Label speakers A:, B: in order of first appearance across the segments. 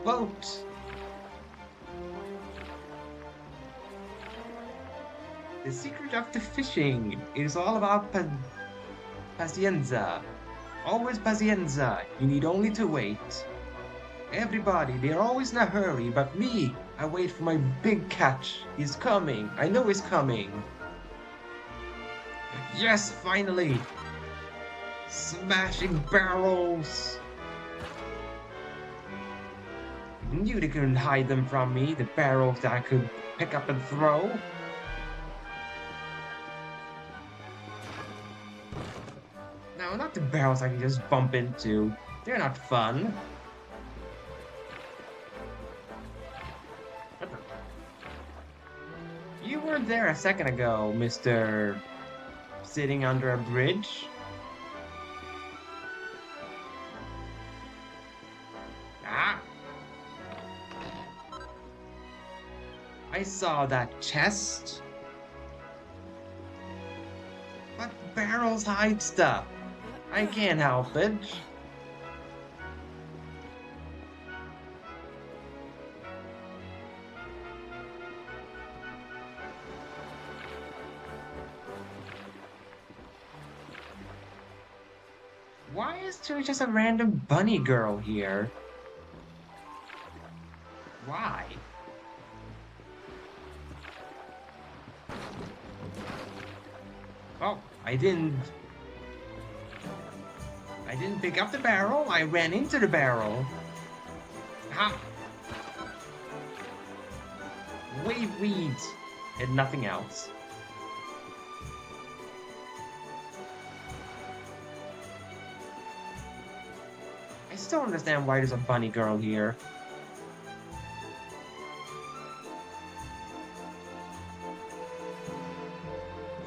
A: boat. The secret of the fishing is all about pacienza. Always pacienza. You need only to wait. Everybody, they're always in a hurry, but me, I wait for my big catch. He's coming. I know he's coming. Yes, finally! Smashing barrels! Knew they couldn't hide them from me, the barrels that I could pick up and throw. No, not the barrels I can just bump into. They're not fun. You weren't there a second ago, Mr. Sitting under a bridge. Ah! I saw that chest. But barrels hide stuff. I can't help it. Why is there just a random bunny girl here? Why? Oh, I didn't pick up the barrel. I ran into the barrel. Ha! Wave weeds and nothing else. I still don't understand why there's a bunny girl here.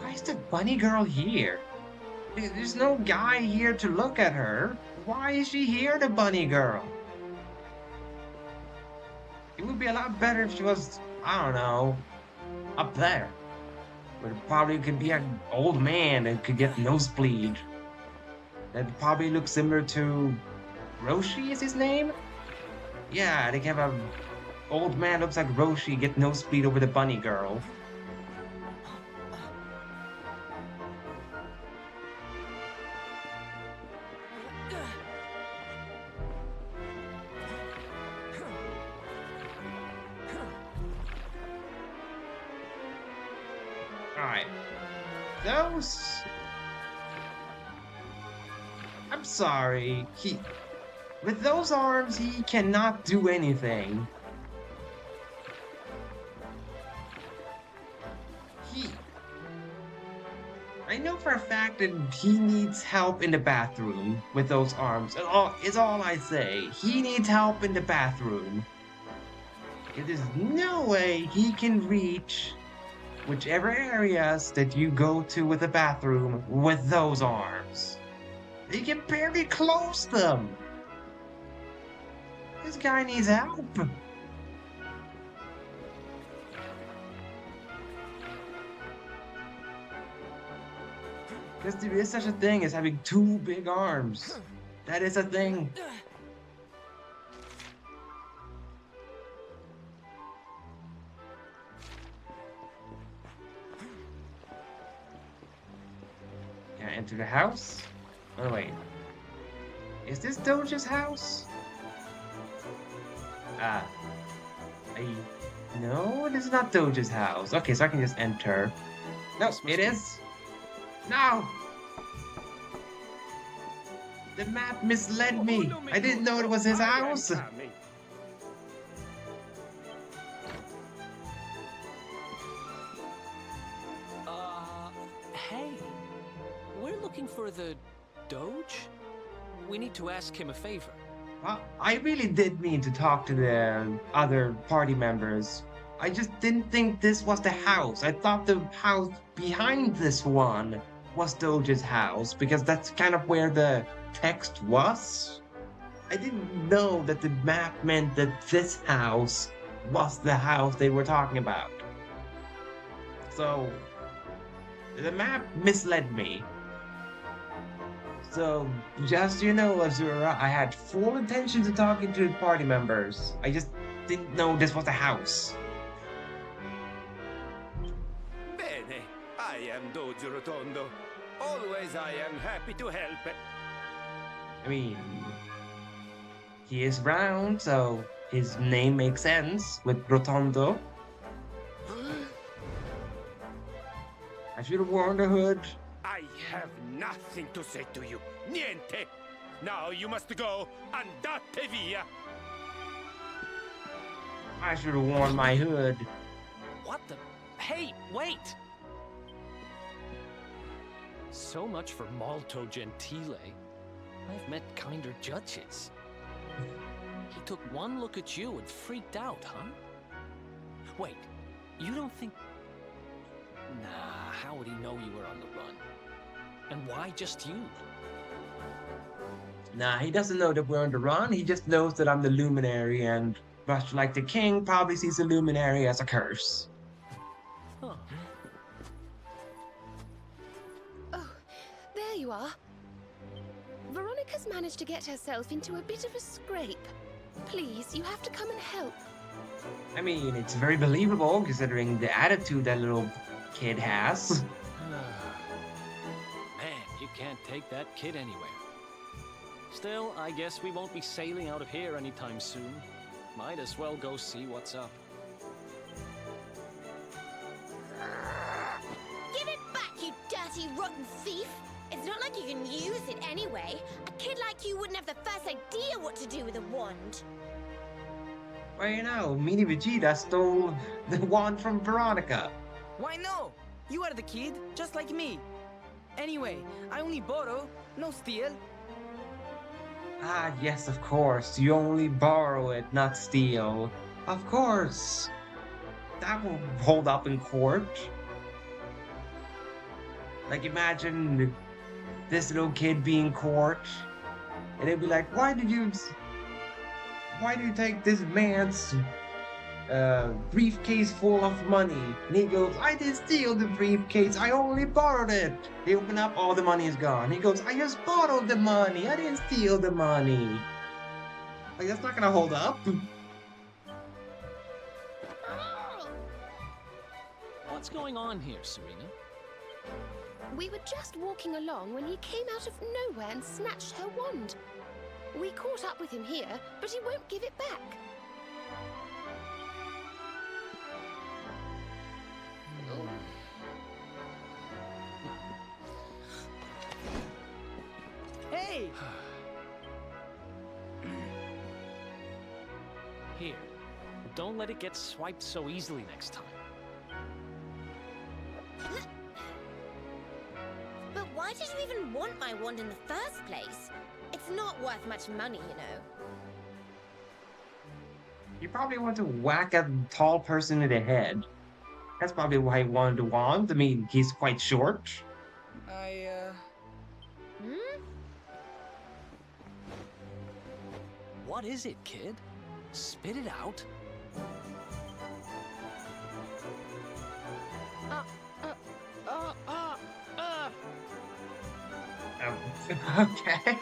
A: Why is the bunny girl here? There's no guy here to look at her. Why is she here, the bunny girl? It would be a lot better if she was, I don't know, up there. Where probably could be an old man and could get nosebleed. That probably looks similar to Roshi is his name? Yeah, they can have a old man looks like Roshi get nosebleed over the bunny girl. Alright. Those... I'm sorry. With those arms, he cannot do anything. I know for a fact that he needs help in the bathroom with those arms. Is all I say. He needs help in the bathroom. There's no way he can reach whichever areas that you go to with the bathroom with those arms. He can barely close them. This guy needs help. Because there is such a thing as having two big arms. That is a thing. Can I enter the house? Oh wait. Is this Doja's house? Ah. No, it is not Doja's house. Okay, so I can just enter. No, it is. No! The map misled me. I didn't know it was his house.
B: Hey. We're looking for the Doge? We need to ask him a favor.
A: Well, I really did mean to talk to the other party members. I just didn't think this was the house. I thought the house behind this one was Doge's house because that's kind of where the text was. I didn't know that the map meant that this house was the house they were talking about. So, the map misled me. So, just so you know, Azura, I had full intentions of talking to the party members. I just didn't know this was the house.
C: Bene, I am Doge Rotondo. Always I am happy to help.
A: I mean, he is round, so his name makes sense with Rotondo. I should have worn the hood.
C: I have nothing to say to you. Niente. Now you must go. Andate via.
A: I should have worn my hood.
B: What the? Hey, wait! So much for Molto Gentile. I've met kinder judges. He took one look at you and freaked out, huh? Wait, you don't think... Nah, how would he know you were on the run? And why just you?
A: Nah, he doesn't know that we're on the run. He just knows that I'm the Luminary, and much like the king, probably sees the Luminary as a curse.
B: Huh.
D: Oh, there you are. Veronica's managed to get herself into a bit of a scrape. Please, you have to come and help.
A: I mean, it's very believable considering the attitude that little kid has.
B: Man, you can't take that kid anywhere. Still, I guess we won't be sailing out of here anytime soon. Might as well go see what's up.
E: Give it back, you dirty, rotten thief! It's not like you can use it anyway. A kid like you wouldn't have the first idea what to do with a wand.
A: Well, you know, Mini Vegeta stole the wand from Veronica.
F: Why no? You are the kid, just like me. Anyway, I only borrow, no steal.
A: Ah, yes, of course. You only borrow it, not steal. Of course. That will hold up in court. Like, imagine this little kid being in court, and they'd be like, why did you take this man's briefcase full of money? And he goes, I didn't steal the briefcase, I only borrowed it. They open up, all the money is gone. He goes, I just borrowed the money, I didn't steal the money. Like, that's not gonna hold up.
B: What's going on here, Serena?
D: We were just walking along when he came out of nowhere and snatched her wand. We caught up with him here, but he won't give it back.
F: Hey!
B: Here. Don't let it get swiped so easily next time.
E: But why did you even want my wand in the first place? It's not worth much money, you know.
A: You probably want to whack a tall person in the head. That's probably why he wanted the wand. I mean, he's quite short.
B: What is it, kid? Spit it out.
A: Okay.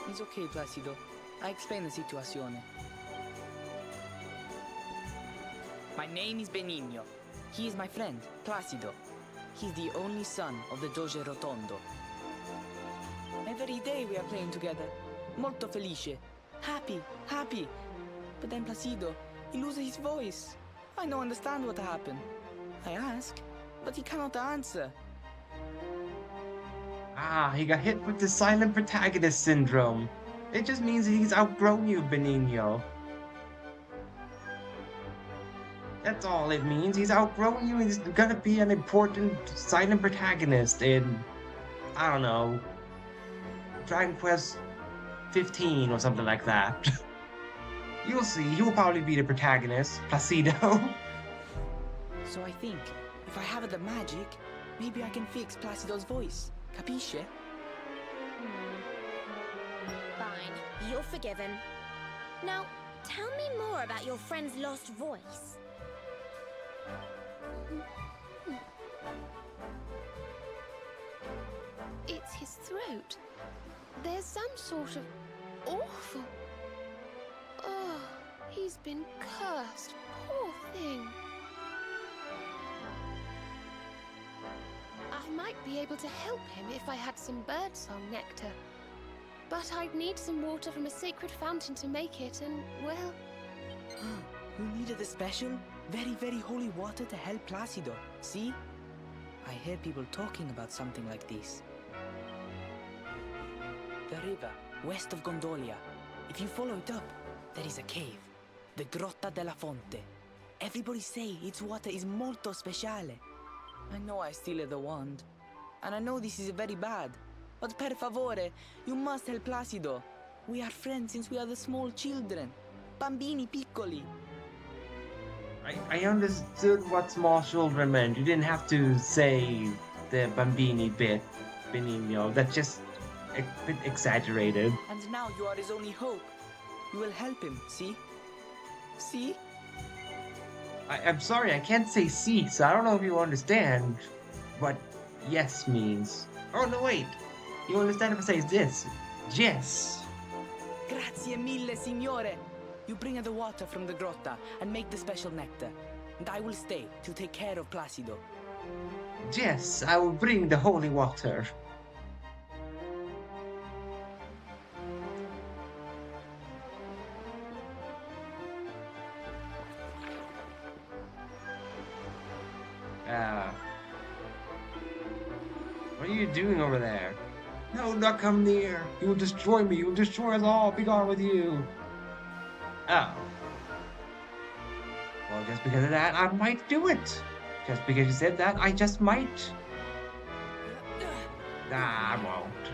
F: It's okay, Placido. I explain the situation. My name is Benigno. He is my friend, Placido. He's the only son of the Doge Rotondo. Every day we are playing together. Molto felice. Happy, happy. But then Placido, he loses his voice. I don't understand what happened. I ask, but he cannot answer.
A: Ah, he got hit with the silent protagonist syndrome. It just means he's outgrown you, Benigno. That's all it means. He's outgrown you. He's gonna be an important silent protagonist in, I don't know, Dragon Quest 15 or something like that. You'll see. He will probably be the protagonist, Placido.
F: So I think, if I have the magic, maybe I can fix Placido's voice. Capisce?
E: Fine, you're forgiven. Now, tell me more about your friend's lost voice.
D: It's slits his throat. There's some sort of awful... Oh, he's been cursed. Poor thing. I might be able to help him if I had some birdsong nectar. But I'd need some water from a sacred fountain to make it, and, well...
F: You needed the special, very, very holy water to help Placido, see? I hear people talking about something like this. The river, west of Gondolia. If you follow it up, there is a cave. The Grotta della Fonte. Everybody say its water is molto speciale. I know I steal the wand. And I know this is very bad. But per favore, you must help Placido. We are friends since we are the small children. Bambini piccoli.
A: I understood what small children meant. You didn't have to say the bambini bit, Benigno. That's just a bit exaggerated.
F: And now you are his only hope. You will help him, see? See?
A: I'm sorry, I can't say si, so I don't know if you understand what yes means. Oh, no, wait. You understand if I say this? Yes.
F: Grazie mille, signore. You bring the water from the grotta and make the special nectar. And I will stay to take care of Placido.
A: Yes, I will bring the holy water. What are you doing over there? No, not come near. You will destroy me. You will destroy us all. Be gone with you. Oh. Well, just because of that, I might do it. Just because you said that, I just might. Nah, I won't.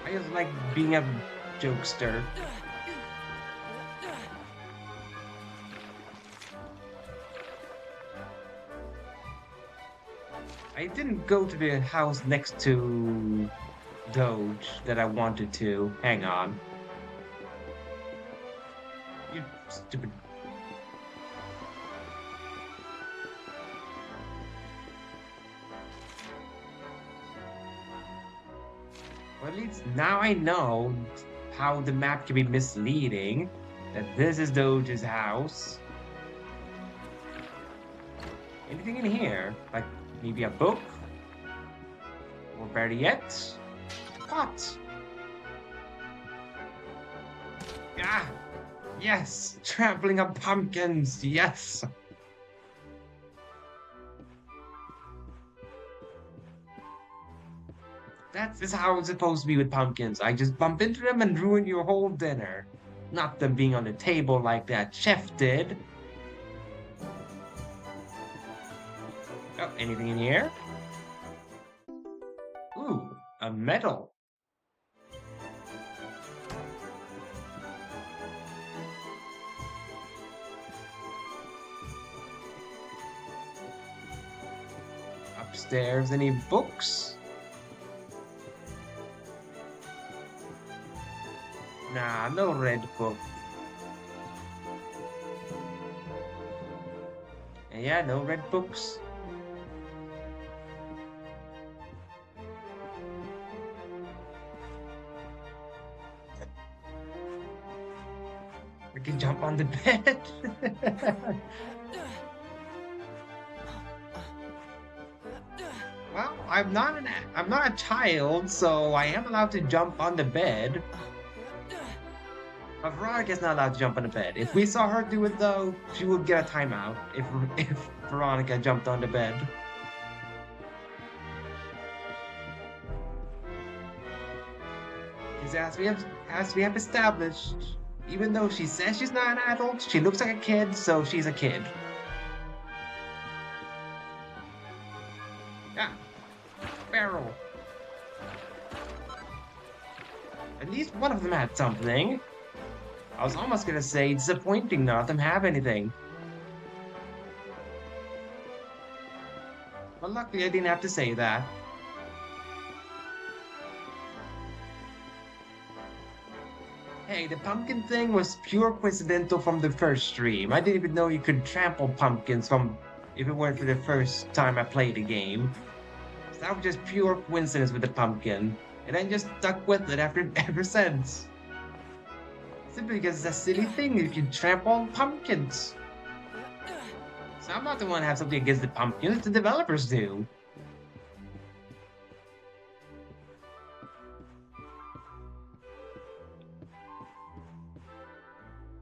A: I just like being a jokester. I didn't go to the house next to Doge that I wanted to. Hang on. You stupid... Well, at least now I know how the map can be misleading. That this is Doge's house. Anything in here? Like maybe a book? Or better yet, a pot. Ah! Yes! Trampling on pumpkins! Yes! That's how it's supposed to be with pumpkins. I just bump into them and ruin your whole dinner. Not them being on the table like that chef did. Oh, anything in here? Ooh, a medal. Upstairs, any books? Nah, no red book. Yeah, no red books. I can jump on the bed. Well, I'm not a child, so I am allowed to jump on the bed. But Veronica's not allowed to jump on the bed. If we saw her do it though, she would get a timeout if Veronica jumped on the bed. Because as we have established, even though she says she's not an adult, she looks like a kid, so she's a kid. Yeah. Barrel. At least one of them had something. I was almost gonna say disappointing none of them have anything. But luckily I didn't have to say that. Hey, the pumpkin thing was pure coincidental from the first stream. I didn't even know you could trample pumpkins from if it weren't for the first time I played the game. That was just pure coincidence with the pumpkin, and I just stuck with it ever since. Simply because it's a silly thing you can trample on pumpkins. So I'm not the one to have something against the pumpkins, the developers do.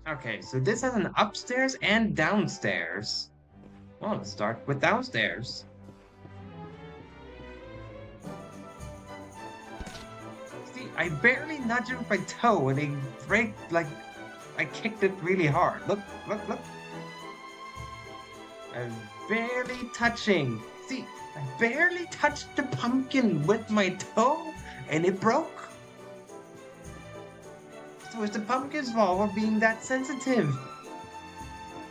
A: Okay, so this has an upstairs and downstairs. Well, let's start with downstairs. See, I barely nudge it with my toe and they break like I kicked it really hard. Look, look, look. I'm barely touching. See, I barely touched the pumpkin with my toe and it broke. So it's the pumpkin's fault for being that sensitive.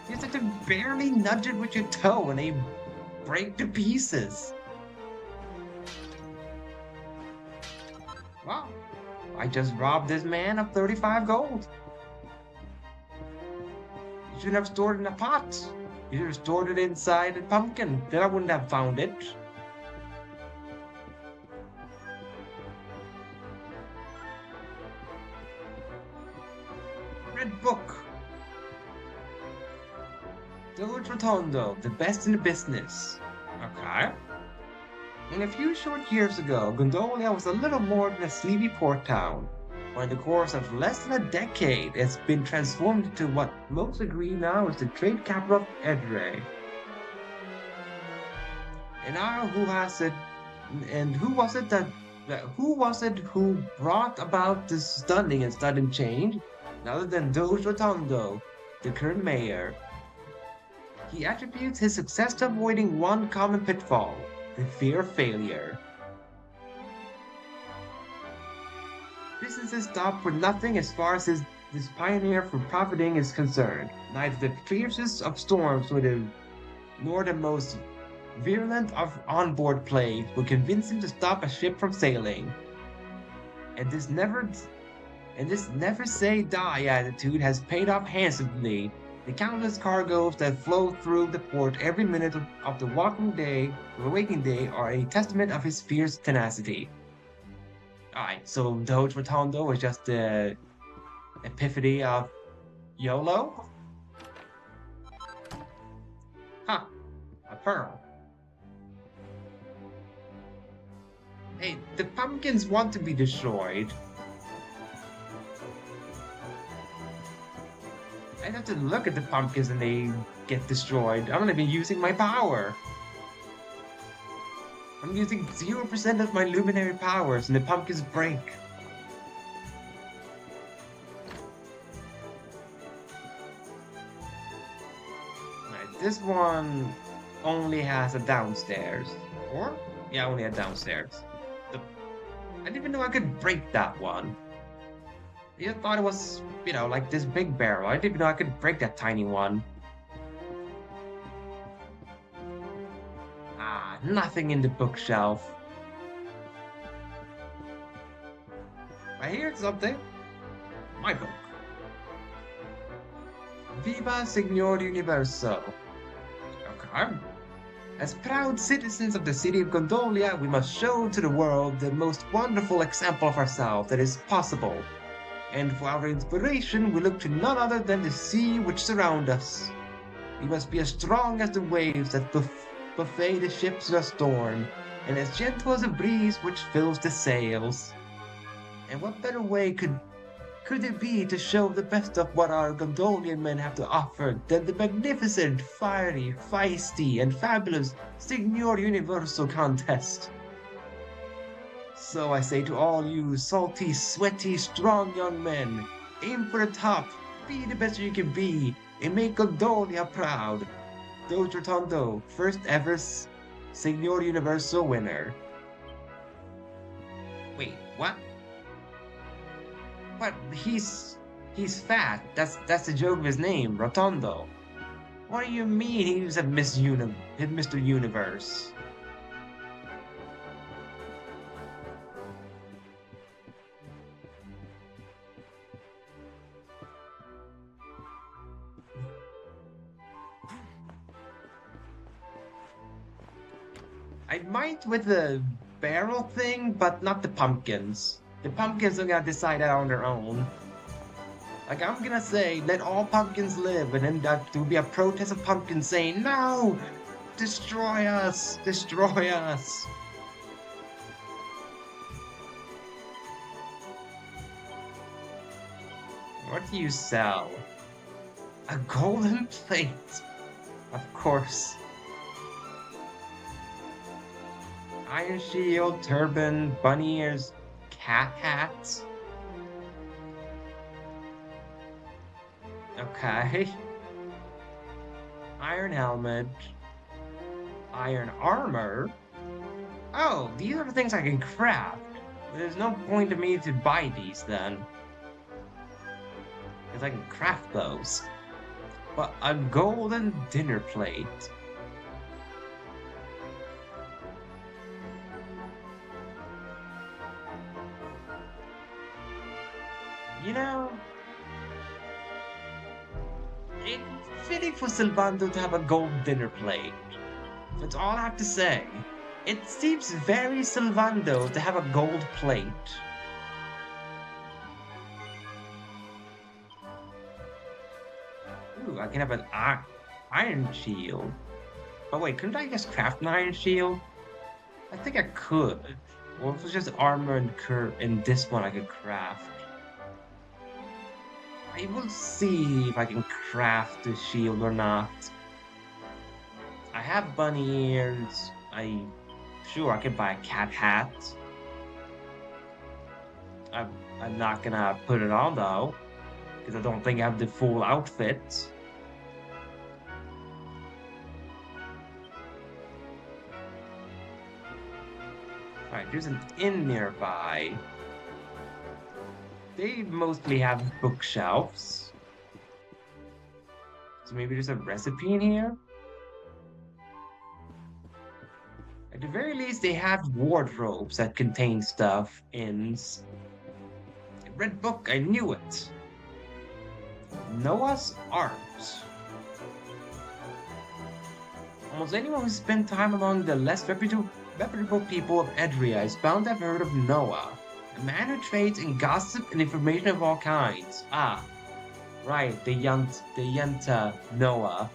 A: You just have to barely nudge it with your toe and they break to pieces. Wow. I just robbed this man of 35 gold. You shouldn't have stored it in a pot. You should have stored it inside a pumpkin. Then I wouldn't have found it. Red Book. Doge Rotondo, the best in the business. Okay. And a few short years ago, Gondolia was a little more than a sleepy port town. But in the course of less than a decade, it's been transformed into what most agree now is the trade capital of Edrei. And now who has it, and who was it who brought about this stunning and sudden change? None other than Doge Rotondo, the current mayor. He attributes his success to avoiding one common pitfall, the fear of failure. Businesses stop for nothing as far as this pioneer for profiting is concerned. Neither the fiercest of storms nor the most virulent of onboard plagues would convince him to stop a ship from sailing. And this never say die attitude has paid off handsomely. The countless cargoes that flow through the port every minute of the waking day are a testament of his fierce tenacity. Alright, so Doge Rotondo was just the epiphany of YOLO? Huh, a pearl. Hey, the pumpkins want to be destroyed. I have to look at the pumpkins and they get destroyed. I'm not even using my power. I'm using 0% of my luminary powers and the pumpkins break. Right, this one only has a downstairs. Or? Yeah, only a downstairs. I didn't even know I could break that one. I thought it was, like this big barrel. I didn't even know I could break that tiny one. Ah, nothing in the bookshelf. I hear something. My book. Viva Signor Universo. Okay. As proud citizens of the city of Gondolia, we must show to the world the most wonderful example of ourselves that is possible. And for our inspiration, we look to none other than the sea which surrounds us. We must be as strong as the waves that buffet the ships in a storm, and as gentle as a breeze which fills the sails. And what better way could there be to show the best of what our Gondolian men have to offer than the magnificent, fiery, feisty, and fabulous Signor Universo contest? So I say to all you salty, sweaty, strong young men, aim for the top, be the best you can be, and make Gondolia proud. Doge Rotondo, first ever Signor Universo winner. Wait, what? But he's fat. That's the joke of his name, Rotondo. What do you mean he's a Mr. Universe? I might with the barrel thing, but not the pumpkins. The pumpkins are gonna decide that on their own. Like, I'm gonna say, let all pumpkins live, and then there will be a protest of pumpkins saying, no! Destroy us! Destroy us! What do you sell? A golden plate! Of course. Iron shield, turban, bunny ears, cat hats. Okay. Iron helmet. Iron armor. Oh, these are the things I can craft. There's no point to me to buy these then. Because I can craft those. But a golden dinner plate. You know, it's fitting for Sylvando to have a gold dinner plate. That's all I have to say. It seems very Sylvando to have a gold plate. Ooh, I can have an iron shield. But wait, couldn't I just craft an iron shield? I think I could. Or if it was just armor and this one I could craft. I will see if I can craft the shield or not. I have bunny ears. Sure, I could buy a cat hat. I'm not gonna put it on though, because I don't think I have the full outfit. Alright, there's an inn nearby. They mostly have bookshelves. So maybe there's a recipe in here? At the very least, they have wardrobes that contain stuff in... Red book, I knew it. Noah's Arms. Almost anyone who spent time among the less reputable people of Edria is bound to have heard of Noah. A man who trades in gossip and information of all kinds. Ah, right, the Yenta Noah.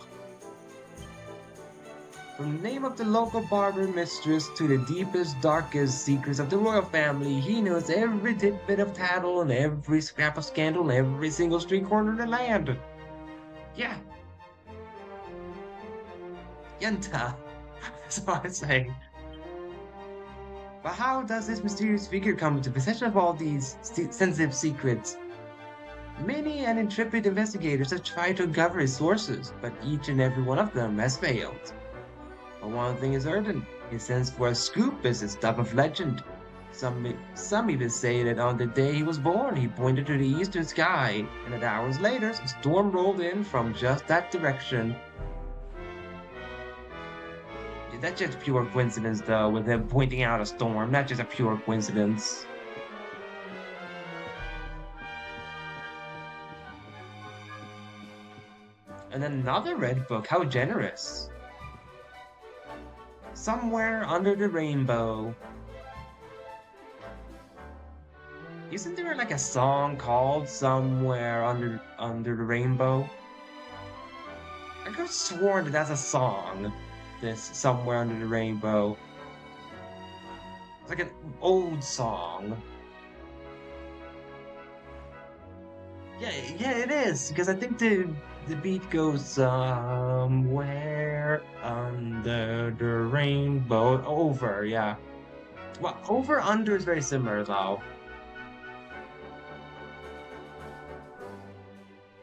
A: From the name of the local barber mistress to the deepest, darkest secrets of the royal family, he knows every tidbit of tattle and every scrap of scandal in every single street corner of the land. Yeah. Yenta. That's what I say. But how does this mysterious figure come into possession of all these sensitive secrets? Many and intrepid investigators have tried to uncover his sources, but each and every one of them has failed. But one thing is certain, his sense for a scoop is the stuff of legend. Some even say that on the day he was born, he pointed to the eastern sky, and that hours later, a storm rolled in from just that direction. That's just pure coincidence, though, with him pointing out a storm. Not just a pure coincidence. And another red book, how generous. Somewhere under the rainbow. Isn't there like a song called Somewhere Under the Rainbow? I could have sworn that that's a song. This Somewhere Under the Rainbow. It's like an old song. Yeah, it is, because I think the beat goes somewhere under the rainbow. Over, yeah. Well, over under is very similar though.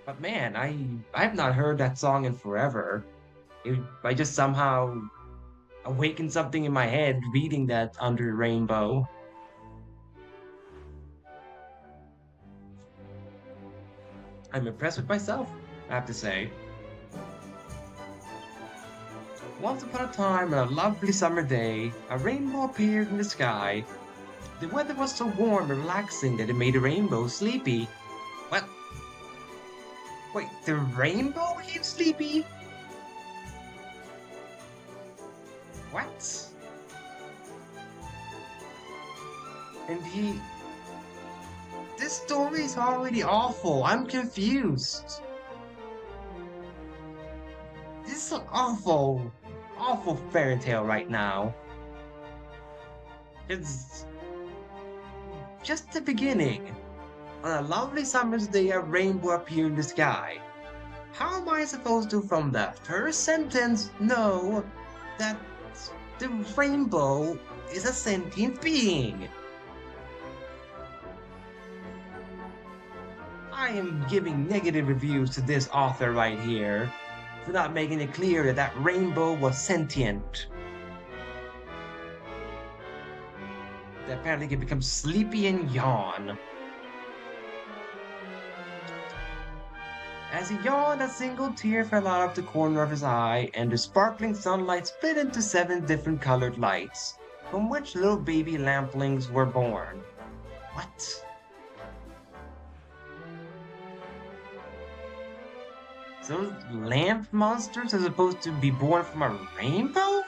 A: But man, I've not heard that song in forever. I just somehow awakened something in my head reading that Under the Rainbow. I'm impressed with myself, I have to say. Once upon a time, on a lovely summer day, a rainbow appeared in the sky. The weather was so warm and relaxing that it made the rainbow sleepy. What? Wait, the rainbow became sleepy? What? And this story is already awful. I'm confused. This is an awful, awful fairy tale right now. It's just the beginning. On a lovely summer's day, a rainbow appeared in the sky. How am I supposed to, from the first sentence, know that the rainbow is a sentient being? I am giving negative reviews to this author right here for not making it clear that that rainbow was sentient. That apparently can become sleepy and yawn. As he yawned, a single tear fell out of the corner of his eye, and the sparkling sunlight split into 7 different colored lights, from which little baby lamplings were born. What? So lamp monsters are supposed to be born from a rainbow?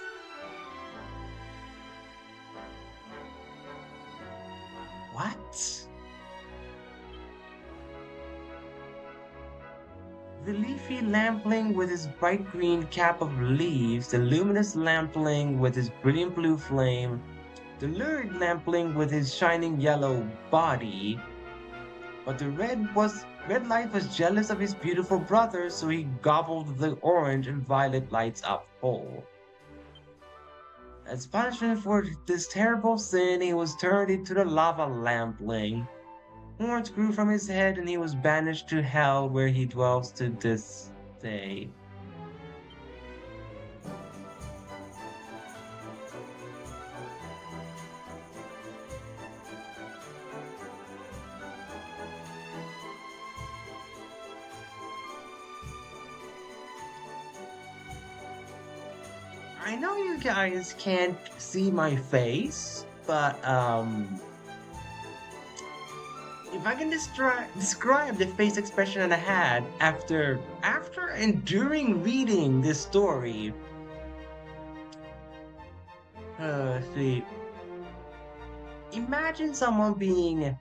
A: What? The leafy lampling with his bright green cap of leaves, the luminous lampling with his brilliant blue flame, the lurid lampling with his shining yellow body. But the red light was jealous of his beautiful brother, so he gobbled the orange and violet lights up whole. As punishment for this terrible sin, he was turned into the lava lampling. Horns grew from his head, and he was banished to hell, where he dwells to this day. I know you guys can't see my face, but if I can describe the face expression that I had after and during reading this story. Let's see. Imagine someone being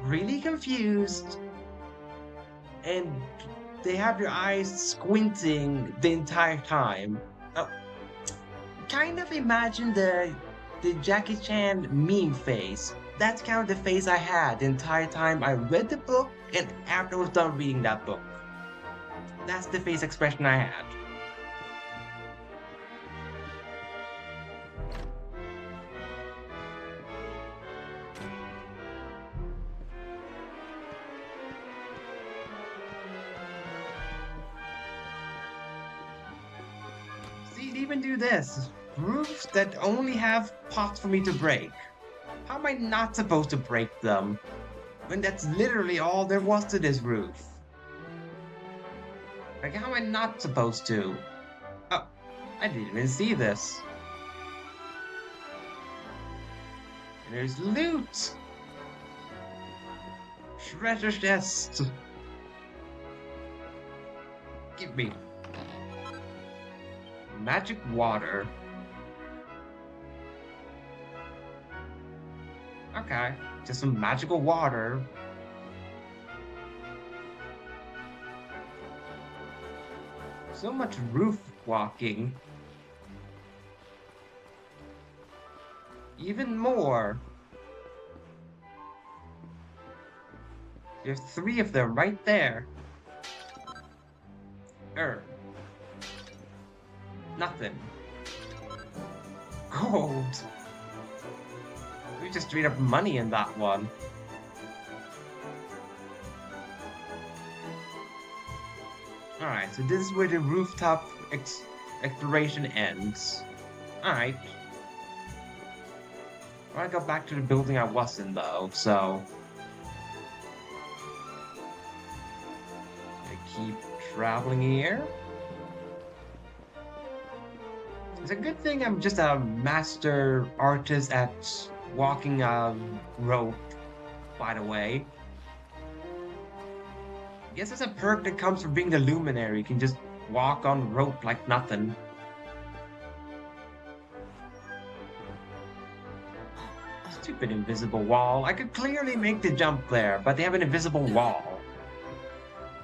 A: really confused and they have their eyes squinting the entire time. Kind of imagine the Jackie Chan meme face. That's kind of the face I had the entire time I read the book and after I was done reading that book. That's the face expression I had. See, it even do this. Roofs that only have pots for me to break. How am I not supposed to break them? When that's literally all there was to this roof. Like, how am I not supposed to? Oh, I didn't even see this. And there's loot! Treasure chest! Give me. Magic water. Okay, just some magical water. So much roof walking. Even more. There's 3 of them right there. Nothing. Gold. We just straight up money in that one. Alright, so this is where the rooftop exploration ends. Alright. I want to go back to the building I was in though, so... I keep traveling here. It's a good thing I'm just a master artist at walking a rope, by the way. I guess it's a perk that comes from being the luminary. You can just walk on rope like nothing. Stupid invisible wall. I could clearly make the jump there, but they have an invisible wall.